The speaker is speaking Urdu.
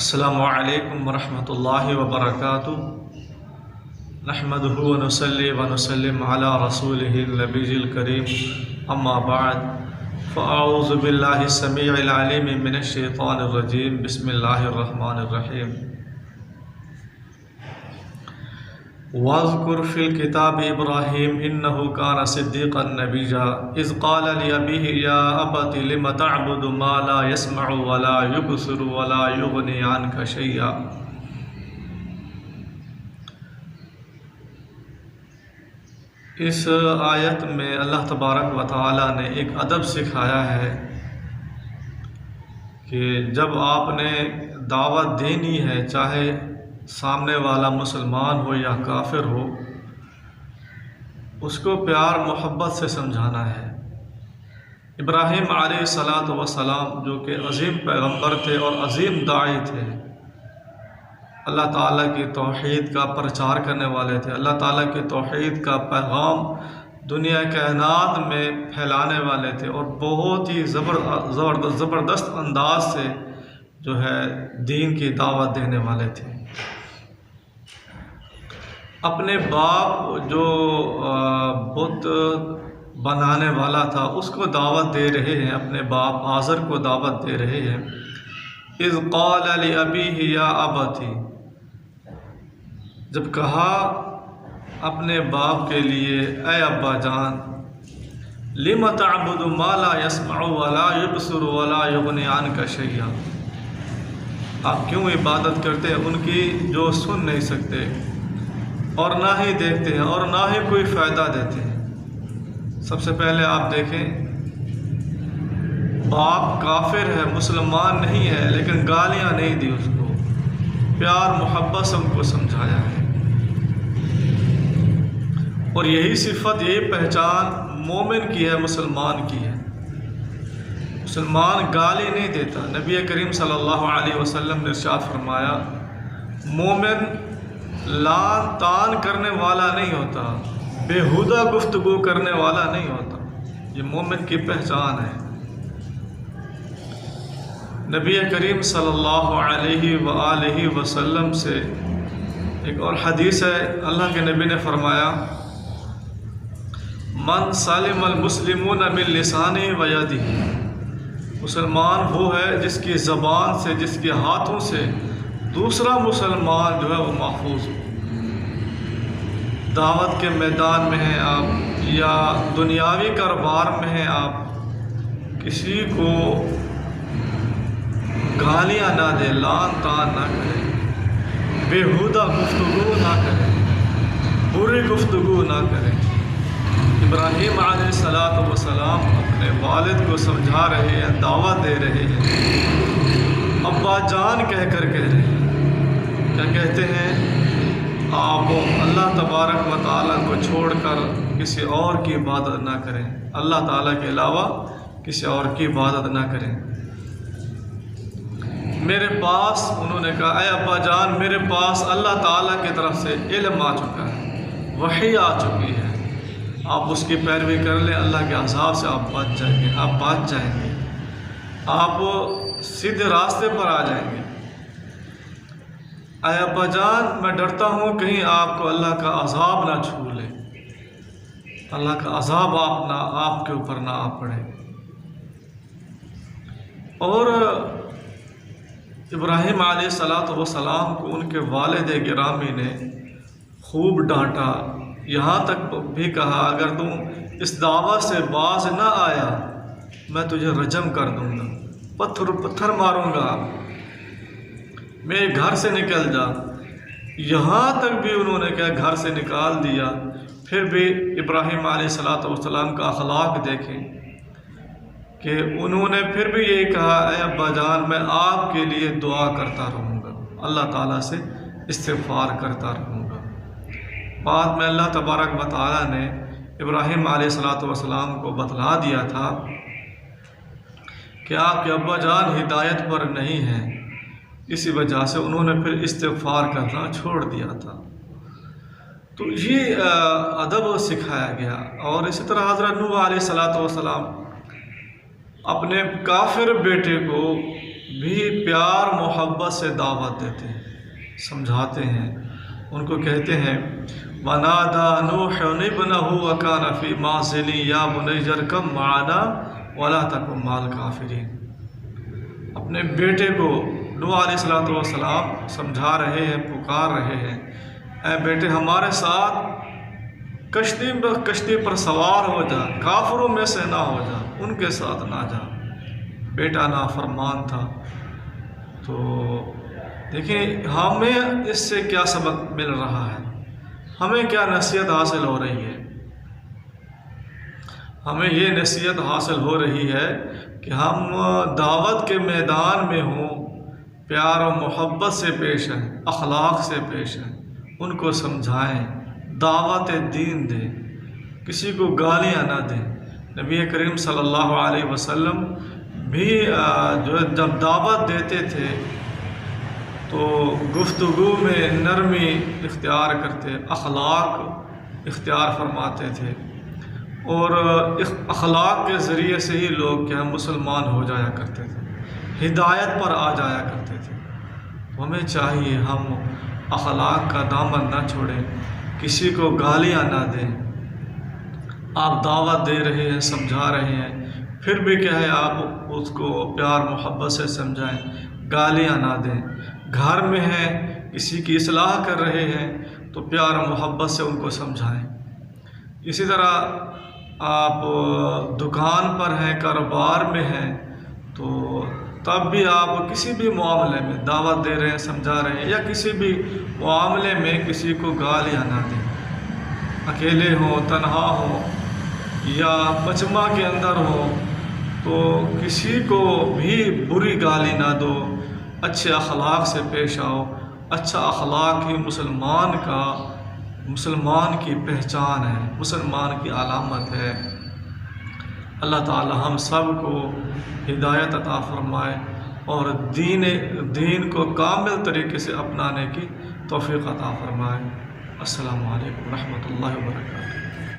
السلام علیکم ورحمۃ اللہ وبرکاتہ۔ نحمدہ ونصلی ونسلم علی رسولہ النبی الکریم، اما بعد فاعوذ باللہ السمیع العلیم من الشیطان الرجیم، بسم اللہ الرحمن الرحیم۔ واذکر فی الکتاب ابراہیم انہ کان صدیقا نبیا اذ قال لأبیہ یا ابت لم تعبد ما لا يسمع ولا يبصر ولا یغنی عنک شیئا۔ اس آیت میں اللہ تبارک و تعالی نے ایک ادب سکھایا ہے کہ جب آپ نے دعوت دینی ہے، چاہے سامنے والا مسلمان ہو یا کافر ہو، اس کو پیار محبت سے سمجھانا ہے۔ ابراہیم علیہ السلام جو کہ عظیم پیغمبر تھے اور عظیم داعی تھے، اللہ تعالیٰ کی توحید کا پرچار کرنے والے تھے، اللہ تعالیٰ کی توحید کا پیغام دنیا کائنات میں پھیلانے والے تھے، اور بہت ہی زبردست انداز سے جو ہے دین کی دعوت دینے والے تھے۔ اپنے باپ جو بت بنانے والا تھا اس کو دعوت دے رہے ہیں، اپنے باپ آزر کو دعوت دے رہے ہیں۔ اذ قال لأبیہ یا ابت، جب کہا اپنے باپ کے لیے اے ابا جان، لم تعبد ما لا يسمع ولا يبصر ولا یغنی عنک شیئا، آپ کیوں عبادت کرتے ہیں ان کی جو سن نہیں سکتے اور نہ ہی دیکھتے ہیں اور نہ ہی کوئی فائدہ دیتے ہیں۔ سب سے پہلے آپ دیکھیں، باپ کافر ہے، مسلمان نہیں ہے، لیکن گالیاں نہیں دی اس کو، پیار محبت سے ان کو سمجھایا ہے۔ اور یہی صفت، یہی پہچان مومن کی ہے، مسلمان کی ہے۔ مسلمان گالی نہیں دیتا۔ نبی کریم صلی اللہ علیہ وسلم نے ارشاد فرمایا، مومن لان تان کرنے والا نہیں ہوتا، بےہودہ گفتگو کرنے والا نہیں ہوتا۔ یہ مومن کی پہچان ہے۔ نبی کریم صلی اللہ علیہ وآلہ وسلم سے ایک اور حدیث ہے، اللہ کے نبی نے فرمایا، من سلم المسلمون من لسانہ و یدہ، مسلمان وہ ہے جس کی زبان سے، جس کے ہاتھوں سے دوسرا مسلمان جو ہے وہ محفوظ ہو۔ دعوت کے میدان میں ہیں آپ یا دنیاوی کاروبار میں ہیں آپ، کسی کو گالیاں نہ دیں، لان تان نہ کریں، بےہودہ گفتگو نہ کریں، بری گفتگو نہ کریں۔ ابراہیم علیہ السلام اپنے والد کو سمجھا رہے ہیں، دعوت دے رہے ہیں، ابا جان کہہ رہے ہیں۔ کیا کہتے ہیں؟ آپ اللہ تبارک و تعالیٰ کو چھوڑ کر کسی اور کی عبادت نہ کریں، اللہ تعالیٰ کے علاوہ کسی اور کی عبادت نہ کریں۔ میرے پاس، انہوں نے کہا اے ابا جان، میرے پاس اللہ تعالیٰ کی طرف سے علم آ چکا ہے، وحی آ چکی ہے، آپ اس کی پیروی کر لیں، اللہ کے عذاب سے آپ بچ جائیں گے، آپ سیدھے راستے پر آ جائیں گے۔ اے ابا جان، میں ڈرتا ہوں کہیں آپ کو اللہ کا عذاب نہ چھو لے، اللہ کا عذاب آپ کے اوپر نہ آ پڑے۔ اور ابراہیم علیہ السلام کو ان کے والد گرامی نے خوب ڈانٹا، یہاں تک بھی کہا اگر تم اس دعوت سے باز نہ آیا میں تجھے رجم کر دوں گا، پتھر ماروں گا، میرے گھر سے نکل جا۔ یہاں تک بھی انہوں نے کیا گھر سے نکال دیا۔ پھر بھی ابراہیم علیہ السلام کا اخلاق دیکھیں کہ انہوں نے پھر بھی یہی کہا، اے ابا جان، میں آپ کے لیے دعا کرتا رہوں گا، اللہ تعالیٰ سے استغفار کرتا رہوں گا۔ بعد میں اللہ تبارک و تعالیٰ نے ابراہیم علیہ السلام کو بتلا دیا تھا کہ آپ کے ابا جان ہدایت پر نہیں ہیں، اسی وجہ سے انہوں نے پھر استغفار کرنا چھوڑ دیا تھا۔ تو یہ ادب سکھایا گیا۔ اور اسی طرح حضرت نوح علیہ السلام اپنے کافر بیٹے کو بھی پیار محبت سے دعوت دیتے ہیں، سمجھاتے ہیں، ان کو کہتے ہیں وَنَادَى نُوحٌ ابْنَهُ وَكَانَ فِي مَعْزِلٍ يَا بُنَيَّ ارْكَب مَعَنَا وَلَا تَكُن مَعَ الْكَافِرِينَ۔ اپنے بیٹے کو نوح علیہ السلام سمجھا رہے ہیں، پکار رہے ہیں، اے بیٹے ہمارے ساتھ کشتی پر سوار ہو جا، کافروں میں سے نہ ہو جا، ان کے ساتھ نہ جا۔ بیٹا نافرمان تھا۔ تو دیکھیں ہمیں اس سے کیا سبق مل رہا ہے، ہمیں کیا نصیحت حاصل ہو رہی ہے؟ ہمیں یہ نصیحت حاصل ہو رہی ہے کہ ہم دعوت کے میدان میں ہوں، پیار و محبت سے پیش آئیں، اخلاق سے پیش آئیں، ان کو سمجھائیں، دعوت دین دیں، کسی کو گالیاں نہ دیں۔ نبی کریم صلی اللہ علیہ وسلم بھی جب دعوت دیتے تھے تو گفتگو میں نرمی اختیار کرتے، اخلاق اختیار فرماتے تھے، اور اخلاق کے ذریعے سے ہی لوگ کیا مسلمان ہو جایا کرتے تھے، ہدایت پر آ جایا کرتے تھے۔ ہمیں چاہیے ہم اخلاق کا دامن نہ چھوڑیں، کسی کو گالیاں نہ دیں۔ آپ دعوت دے رہے ہیں، سمجھا رہے ہیں، پھر بھی کیا ہے آپ اس کو پیار محبت سے سمجھائیں، گالیاں نہ دیں۔ گھر میں ہیں، کسی کی اصلاح کر رہے ہیں تو پیار محبت سے ان کو سمجھائیں۔ اسی طرح آپ دکان پر ہیں، کاروبار میں ہیں، تو تب بھی آپ کسی بھی معاملے میں دعوت دے رہے ہیں، سمجھا رہے ہیں، یا کسی بھی معاملے میں کسی کو گالیاں نہ دیں۔ اکیلے ہوں، تنہا ہوں، یا مجمع کے اندر ہوں، تو کسی کو بھی بری گالی نہ دو، اچھے اخلاق سے پیش آؤ۔ اچھا اخلاق ہی مسلمان کی پہچان ہے، مسلمان کی علامت ہے۔ اللہ تعالی ہم سب کو ہدایت عطا فرمائے اور دین کو کامل طریقے سے اپنانے کی توفیق عطا فرمائے۔ السلام علیکم ورحمۃ اللہ وبرکاتہ۔